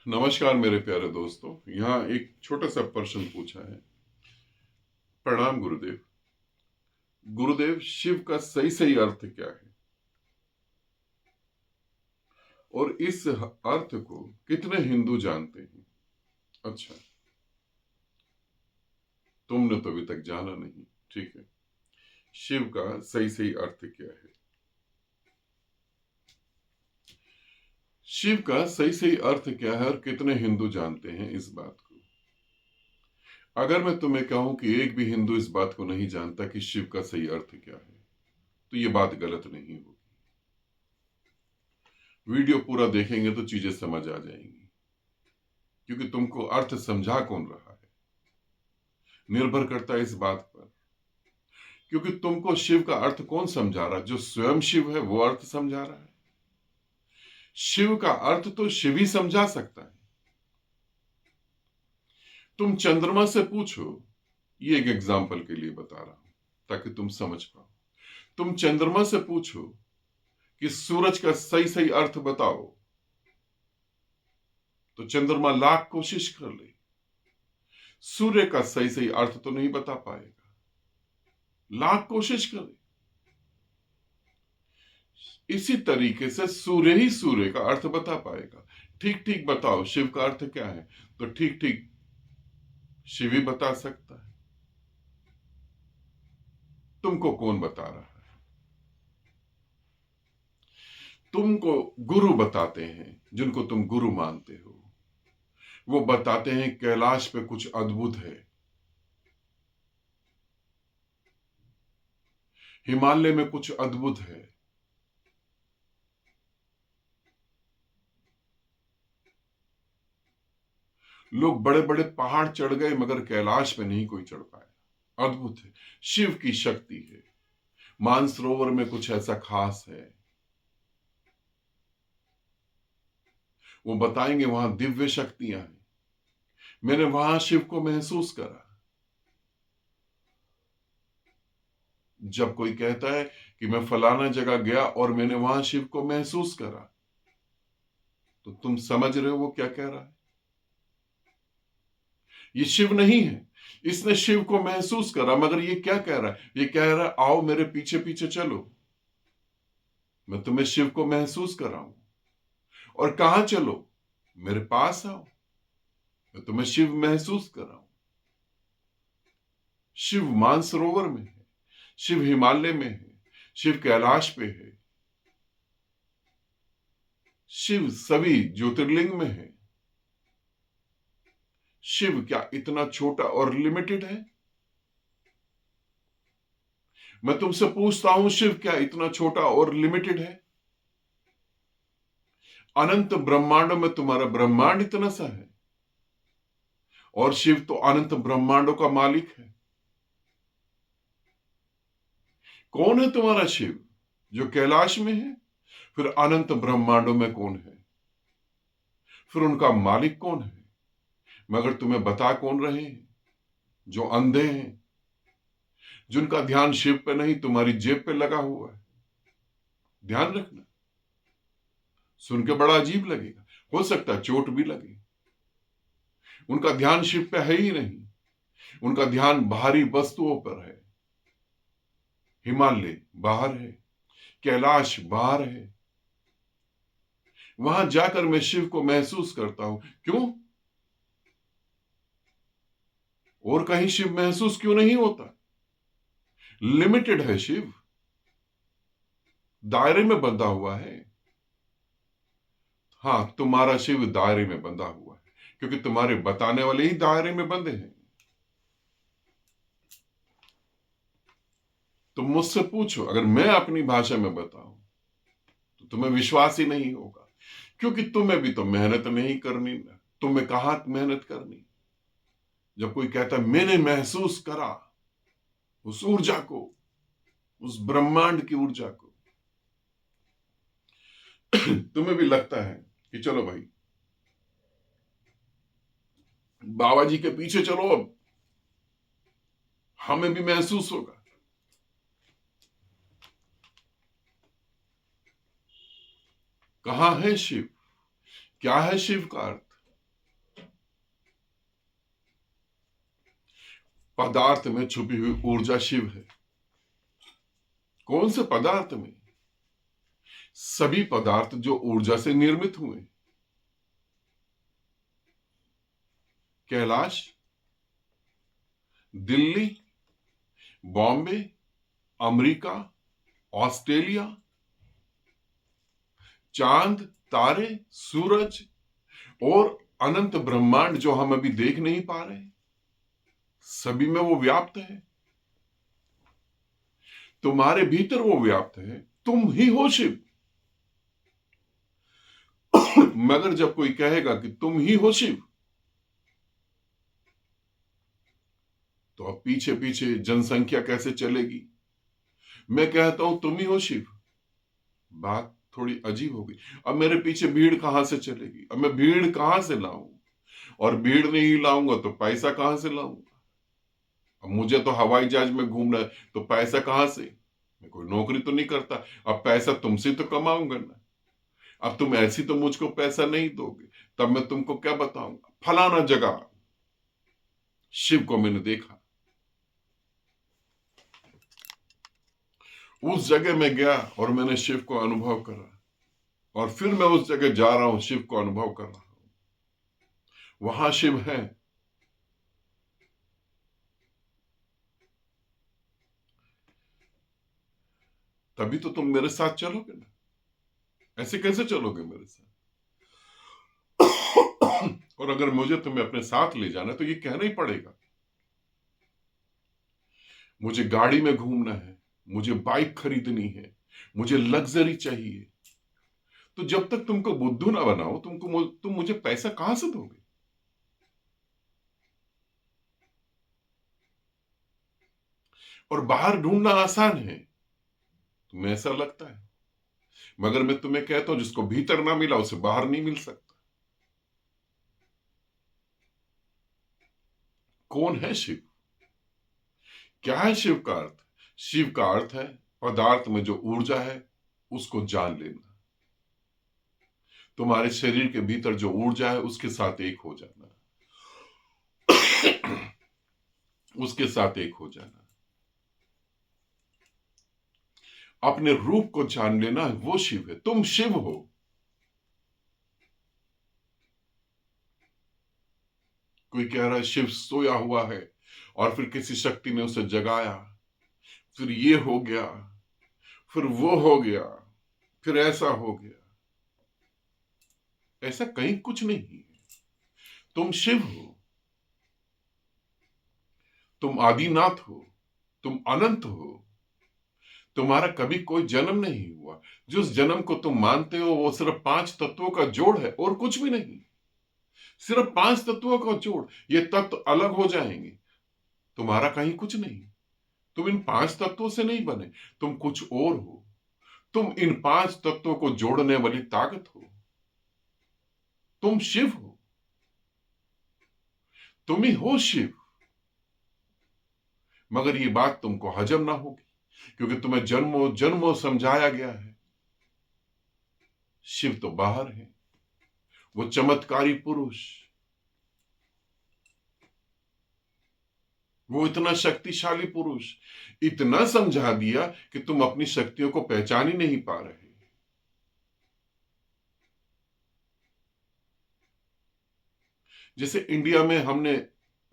नमस्कार मेरे प्यारे दोस्तों। यहाँ एक छोटा सा प्रश्न पूछा है। प्रणाम गुरुदेव। गुरुदेव, शिव का सही सही अर्थ क्या है और इस अर्थ को कितने हिंदू जानते हैं? अच्छा, तुमने तो अभी तक जाना नहीं। ठीक है, शिव का सही सही अर्थ क्या है? शिव का सही सही अर्थ क्या है और कितने हिंदू जानते हैं इस बात को? अगर मैं तुम्हें कहूं कि एक भी हिंदू इस बात को नहीं जानता कि शिव का सही अर्थ क्या है, तो ये बात गलत नहीं होगी। वीडियो पूरा देखेंगे तो चीजें समझ आ जाएंगी, क्योंकि तुमको अर्थ समझा कौन रहा है निर्भर करता है इस बात पर। क्योंकि तुमको शिव का अर्थ कौन समझा रहा है? जो स्वयं शिव है वो अर्थ समझा रहा है। शिव का अर्थ तो शिव ही समझा सकता है। तुम चंद्रमा से पूछो, ये एक एग्जाम्पल के लिए बता रहा हूं ताकि तुम समझ पाओ। तुम चंद्रमा से पूछो कि सूरज का सही सही अर्थ बताओ, तो चंद्रमा लाख कोशिश कर ले, सूर्य का सही सही अर्थ तो नहीं बता पाएगा, लाख कोशिश करे। इसी तरीके से सूर्य ही सूर्य का अर्थ बता पाएगा। ठीक ठीक बताओ शिव का अर्थ क्या है, तो ठीक ठीक शिव ही बता सकता है। तुमको कौन बता रहा है? तुमको गुरु बताते हैं, जिनको तुम गुरु मानते हो। वो बताते हैं कैलाश पे कुछ अद्भुत है, हिमालय में कुछ अद्भुत है। लोग बड़े बड़े पहाड़ चढ़ गए मगर कैलाश पे नहीं कोई चढ़ पाया। अद्भुत है, शिव की शक्ति है। मानसरोवर में कुछ ऐसा खास है, वो बताएंगे वहां दिव्य शक्तियां हैं। मैंने वहां शिव को महसूस करा। जब कोई कहता है कि मैं फलाना जगह गया और मैंने वहां शिव को महसूस करा, तो तुम समझ रहे हो वो क्या कह रहा है? ये शिव नहीं है। इसने शिव को महसूस करा, मगर ये क्या कह रहा है? ये कह रहा है आओ मेरे पीछे पीछे चलो, मैं तुम्हें शिव को महसूस कराऊं। और कहां चलो? मेरे पास आओ, मैं तुम्हें शिव महसूस कराऊं। शिव मानसरोवर में है, शिव हिमालय में है, शिव कैलाश पे है, शिव सभी ज्योतिर्लिंग में है। शिव क्या इतना छोटा और लिमिटेड है? मैं तुमसे पूछता हूं, शिव क्या इतना छोटा और लिमिटेड है? अनंत ब्रह्मांड में तुम्हारा ब्रह्मांड इतना सा है, और शिव तो अनंत ब्रह्मांडों का मालिक है। कौन है तुम्हारा शिव? जो कैलाश में है। फिर अनंत ब्रह्मांडों में कौन है? फिर उनका मालिक कौन है? मगर तुम्हें बता कौन रहे हैं? जो अंधे हैं, जिनका ध्यान शिव पे नहीं तुम्हारी जेब पे लगा हुआ है। ध्यान रखना, सुन के बड़ा अजीब लगेगा, हो सकता है चोट भी लगे। उनका ध्यान शिव पे है ही नहीं, उनका ध्यान बाहरी वस्तुओं पर है। हिमालय बाहर है, कैलाश बाहर है। वहां जाकर मैं शिव को महसूस करता हूं। क्यों? और कहीं शिव महसूस क्यों नहीं होता? लिमिटेड है शिव, दायरे में बंधा हुआ है। हाँ, तुम्हारा शिव दायरे में बंधा हुआ है, क्योंकि तुम्हारे बताने वाले ही दायरे में बंधे हैं। तुम मुझसे पूछो, अगर मैं अपनी भाषा में बताऊं तो तुम्हें विश्वास ही नहीं होगा, क्योंकि तुम्हें भी तो मेहनत नहीं करनी ना। तुम्हें कहां मेहनत करनी? जब कोई कहता है मैंने महसूस करा उस ऊर्जा को, उस ब्रह्मांड की ऊर्जा को, तुम्हें भी लगता है कि चलो भाई बाबा जी के पीछे चलो, अब हमें भी महसूस होगा। कहां है शिव? क्या है शिव का अर्थ? पदार्थ में छुपी हुई ऊर्जा शिव है। कौन से पदार्थ में? सभी पदार्थ जो ऊर्जा से निर्मित हुए। कैलाश, दिल्ली, बॉम्बे, अमेरिका, ऑस्ट्रेलिया, चांद, तारे, सूरज और अनंत ब्रह्मांड जो हम अभी देख नहीं पा रहे, सभी में वो व्याप्त है। तुम्हारे भीतर वो व्याप्त है, तुम ही हो शिव। मगर जब कोई कहेगा कि तुम ही हो शिव, तो अब पीछे पीछे जनसंख्या कैसे चलेगी? मैं कहता हूं तुम ही हो शिव, बात थोड़ी अजीब होगी। अब मेरे पीछे भीड़ कहां से चलेगी? अब मैं भीड़ कहां से लाऊं? और भीड़ नहीं लाऊंगा तो पैसा कहां से लाऊंगा? अब मुझे तो हवाई जहाज में घूमना है, तो पैसा कहां से? मैं कोई नौकरी तो नहीं करता, अब पैसा तुमसे तो कमाऊंगा ना। अब तुम ऐसी तो मुझको पैसा नहीं दोगे, तब मैं तुमको क्या बताऊंगा? फलाना जगह शिव को मैंने देखा, उस जगह में गया और मैंने शिव को अनुभव करा, और फिर मैं उस जगह जा रहा हूं, शिव को अनुभव कर रहा हूं। वहां शिव है। तभी तो तुम मेरे साथ चलोगे ना। ऐसे कैसे चलोगे मेरे साथ? और अगर मुझे तुम्हें अपने साथ ले जाना है, तो ये कहना ही पड़ेगा। मुझे गाड़ी में घूमना है, मुझे बाइक खरीदनी है, मुझे लग्जरी चाहिए। तो जब तक तुमको बुद्धू ना बनाओ, तुम मुझे पैसा कहां से दोगे? और बाहर ढूंढना आसान है, तुम्हें ऐसा लगता है, मगर मैं तुम्हें कहता हूं, जिसको भीतर ना मिला उसे बाहर नहीं मिल सकता। कौन है शिव? क्या है शिव का अर्थ? शिव का अर्थ है पदार्थ में जो ऊर्जा है उसको जान लेना। तुम्हारे शरीर के भीतर जो ऊर्जा है उसके साथ एक हो जाना, उसके साथ एक हो जाना। अपने रूप को जान लेना, वो शिव है। तुम शिव हो। कोई कह रहा है शिव सोया हुआ है और फिर किसी शक्ति ने उसे जगाया, फिर ये हो गया, फिर वो हो गया, फिर ऐसा हो गया। ऐसा कहीं कुछ नहीं है। तुम शिव हो, तुम आदिनाथ हो, तुम अनंत हो। तुम्हारा कभी कोई जन्म नहीं हुआ। जिस जन्म को तुम मानते हो वो सिर्फ 5 तत्वों का जोड़ है और कुछ भी नहीं। सिर्फ 5 तत्वों का जोड़, ये तत्व अलग हो जाएंगे, तुम्हारा कहीं कुछ नहीं। तुम इन 5 तत्वों से नहीं बने, तुम कुछ और हो। तुम इन 5 तत्वों को जोड़ने वाली ताकत हो। तुम शिव हो, तुम ही हो शिव। मगर ये बात तुमको हजम ना होगी, क्योंकि तुम्हें जन्मों जन्मों समझाया गया है शिव तो बाहर है, वो चमत्कारी पुरुष, वो इतना शक्तिशाली पुरुष। इतना समझा दिया कि तुम अपनी शक्तियों को पहचान ही नहीं पा रहे। जैसे इंडिया में हमने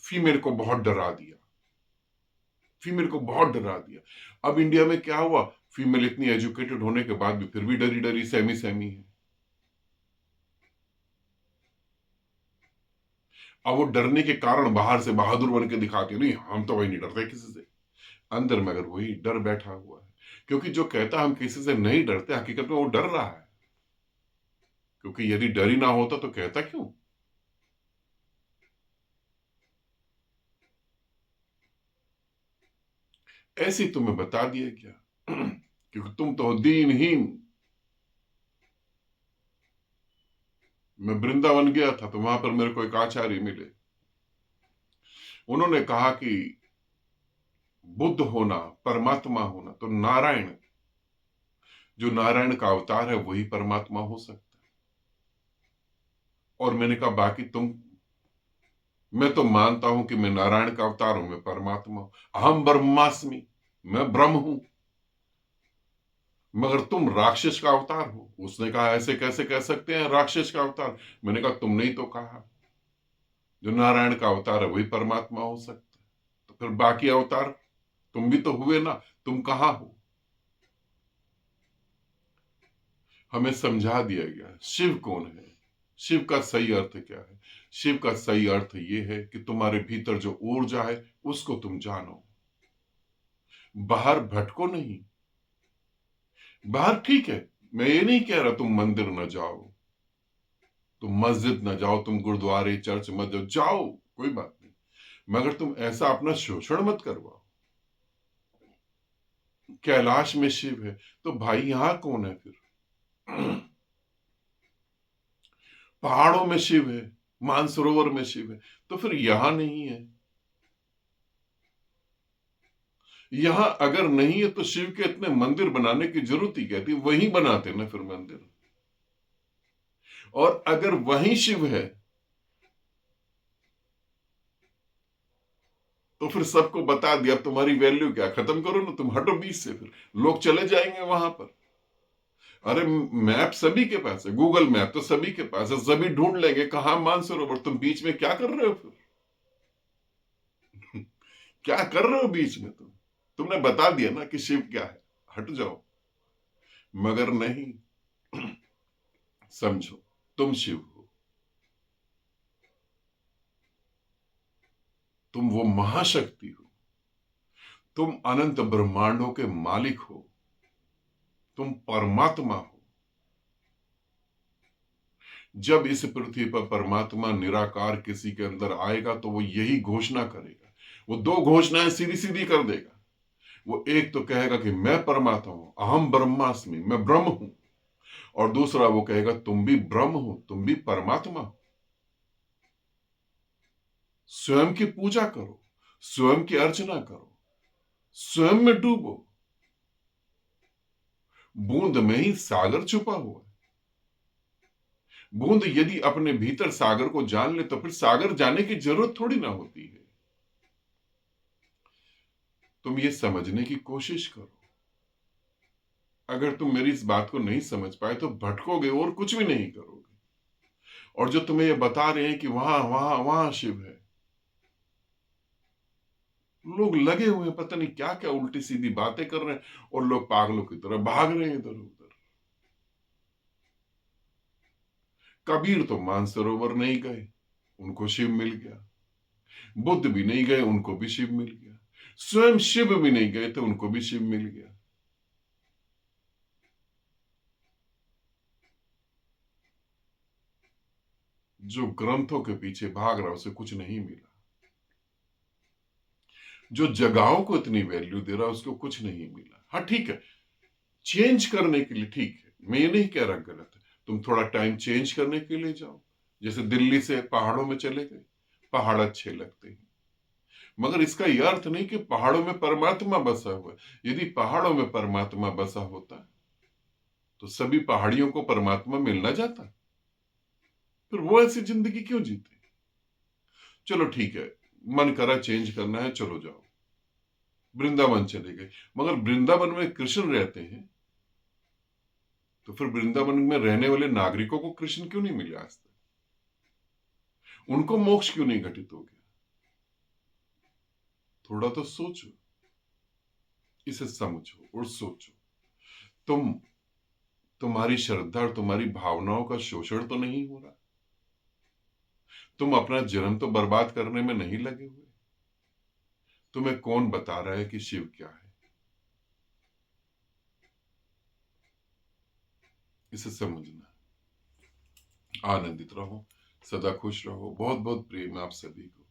फीमेल को बहुत डरा दिया, फीमेल को बहुत डरा दिया। अब इंडिया में क्या हुआ, फीमेल इतनी एजुकेटेड होने के बाद भी फिर भी डरी डरी सहमी सहमी है। अब वो डरने के कारण बाहर से बहादुर बन के दिखाती है, नहीं हम तो वही नहीं डरते किसी से। अंदर मगर वही डर बैठा हुआ है, क्योंकि जो कहता हम किसी से नहीं डरते, हकीकत में वो डर रहा है। क्योंकि यदि डर ही ना होता तो कहता क्यों? ऐसी तुम्हें बता दिया क्या? क्योंकि तुम तो दीनहीन। मैं वृंदावन गया था तो वहां पर मेरे को एक आचार्य मिले। उन्होंने कहा कि बुद्ध होना, परमात्मा होना, तो नारायण, जो नारायण का अवतार है वही परमात्मा हो सकता है। और मैंने कहा बाकी तुम मैं तो मानता हूं कि मैं नारायण का अवतार हूं, मैं परमात्मा हूं, अहम ब्रह्मास्मि, मैं ब्रह्म हूं। मगर तुम राक्षस का अवतार हो। उसने कहा ऐसे कैसे कह सकते हैं राक्षस का अवतार? मैंने कहा तुमने ही तो कहा, जो नारायण का अवतार है वही परमात्मा हो सकता है। तो फिर बाकी अवतार तुम भी तो हुए ना, तुम कहां हो? हमें समझा दिया गया शिव कौन है, शिव का सही अर्थ क्या है। शिव का सही अर्थ यह है कि तुम्हारे भीतर जो ऊर्जा है उसको तुम जानो, बाहर भटको नहीं। बाहर ठीक है, मैं ये नहीं कह रहा तुम मंदिर न जाओ, तुम मस्जिद न जाओ, तुम गुरुद्वारे चर्च मत जाओ, जाओ कोई बात नहीं, मगर तुम ऐसा अपना शोषण मत करवाओ। कैलाश में शिव है तो भाई यहां कौन है फिर? पहाड़ों में शिव है, मानसरोवर में शिव है, तो फिर यहां नहीं है। यहां अगर नहीं है तो शिव के इतने मंदिर बनाने की जरूरत ही क्या थी? वहीं बनाते ना फिर मंदिर। और अगर वहीं शिव है तो फिर सबको बता दिया, तुम्हारी वैल्यू क्या, खत्म करो ना, तुम हटो बीच से, फिर लोग चले जाएंगे वहां पर। अरे मैप सभी के पास है, गूगल मैप तो सभी के पास है, सभी ढूंढ लेंगे कहां मानसरोवर, तुम बीच में क्या कर रहे हो फिर? क्या कर रहे हो बीच में? तुमने बता दिया ना कि शिव क्या है, हट जाओ। मगर नहीं, समझो, तुम शिव हो, तुम वो महाशक्ति हो, तुम अनंत ब्रह्मांडों के मालिक हो, तुम परमात्मा हो। जब इस पृथ्वी पर परमात्मा निराकार किसी के अंदर आएगा तो वो यही घोषणा करेगा। वो दो घोषणाएं सीधी सीधी कर देगा। वो एक तो कहेगा कि मैं परमात्मा हूं, अहम ब्रह्मास्मि, मैं ब्रह्म हूं। और दूसरा वो कहेगा तुम भी ब्रह्म हो, तुम भी परमात्मा हो। स्वयं की पूजा करो, स्वयं की अर्चना करो, स्वयं में डूबो। बूंद में ही सागर छुपा हुआ है। बूंद यदि अपने भीतर सागर को जान ले तो फिर सागर जाने की जरूरत थोड़ी ना होती है। तुम ये समझने की कोशिश करो। अगर तुम मेरी इस बात को नहीं समझ पाए तो भटकोगे और कुछ भी नहीं करोगे। और जो तुम्हें ये बता रहे हैं कि वहां वहां वहां शिव है, लोग लगे हुए हैं पता नहीं क्या क्या उल्टी सीधी बातें कर रहे हैं और लोग पागलों की तरह भाग रहे हैं इधर उधर। कबीर तो मानसरोवर नहीं गए, उनको शिव मिल गया। बुद्ध भी नहीं गए, उनको भी शिव मिल गया। स्वयं शिव भी नहीं गए तो उनको भी शिव मिल गया। जो ग्रंथों के पीछे भाग रहा उसे कुछ नहीं मिला। जो जगहों को इतनी वैल्यू दे रहा उसको कुछ नहीं मिला। हाँ ठीक है, चेंज करने के लिए ठीक है, मैं ये नहीं कह रहा गलत है। तुम थोड़ा टाइम चेंज करने के लिए जाओ, जैसे दिल्ली से पहाड़ों में चले गए, पहाड़ अच्छे लगते हैं। मगर इसका यह अर्थ नहीं कि पहाड़ों में परमात्मा बसा हुआ है। यदि पहाड़ों में परमात्मा बसा होता तो सभी पहाड़ियों को परमात्मा मिलना जाता? फिर वो ऐसी जिंदगी क्यों जीते? चलो ठीक है, मन करा चेंज करना है, चलो जाओ, वृंदावन चले गए। मगर वृंदावन में कृष्ण रहते हैं, तो फिर वृंदावन में रहने वाले नागरिकों को कृष्ण क्यों नहीं मिले आज तक? उनको मोक्ष क्यों नहीं घटित हो गया? थोड़ा तो सोचो, इसे समझो और सोचो। तुम तुम्हारी श्रद्धा और तुम्हारी भावनाओं का शोषण तो नहीं हो रहा? तुम अपना जन्म तो बर्बाद करने में नहीं लगे हुए? तुम्हें कौन बता रहा है कि शिव क्या है? इसे समझना। आनंदित रहो, सदा खुश रहो। बहुत बहुत प्रेम आप सभी को।